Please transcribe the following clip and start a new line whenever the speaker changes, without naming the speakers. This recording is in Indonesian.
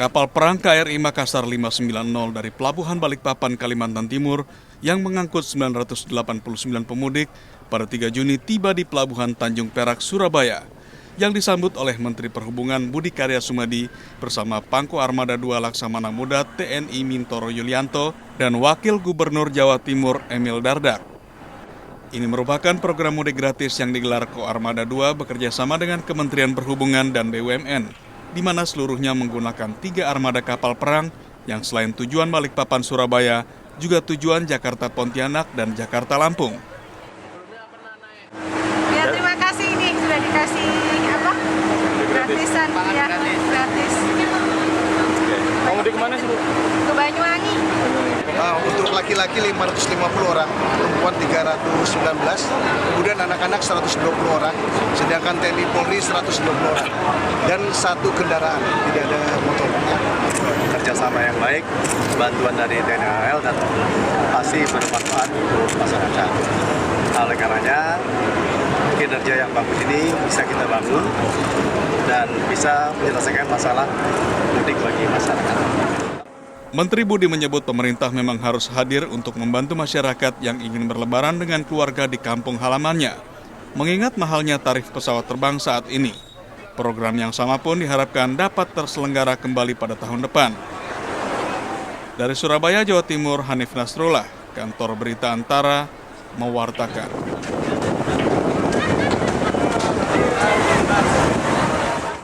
Kapal perang KRI Makassar 590 dari Pelabuhan Balikpapan, Kalimantan Timur yang mengangkut 989 pemudik pada 3 Juni tiba di Pelabuhan Tanjung Perak, Surabaya, yang disambut oleh Menteri Perhubungan Budi Karya Sumadi bersama Pangko Armada II Laksamana Muda TNI Mintoro Yulianto dan Wakil Gubernur Jawa Timur Emil Dardak. Ini merupakan program mudik gratis yang digelar Ko Armada II bekerjasama dengan Kementerian Perhubungan dan BUMN, di mana seluruhnya menggunakan 3 armada kapal perang yang selain tujuan Balikpapan Surabaya, juga tujuan Jakarta Pontianak dan Jakarta Lampung.
Ya, terima kasih ini sudah dikasih apa? Gratisan ya, gratis.
Mau mudik kemana sih, Bu?
Ke Banyuwangi.
Untuk laki-laki 550 orang, perempuan 319, kemudian anak-anak 120 orang, sedangkan TNI Polri 120 orang, dan 1 kendaraan, tidak ada motor.
Kerjasama yang baik, bantuan dari TNI AL dan pasti bermanfaat untuk masyarakat. Oleh karenanya, kinerja yang bagus ini bisa kita bangun dan bisa menyelesaikan masalah mudik bagi masyarakat.
Menteri Budi menyebut pemerintah memang harus hadir untuk membantu masyarakat yang ingin berlebaran dengan keluarga di kampung halamannya, mengingat mahalnya tarif pesawat terbang saat ini. Program yang sama pun diharapkan dapat terselenggara kembali pada tahun depan. Dari Surabaya, Jawa Timur, Hanif Nasrullah, Kantor Berita Antara, mewartakan.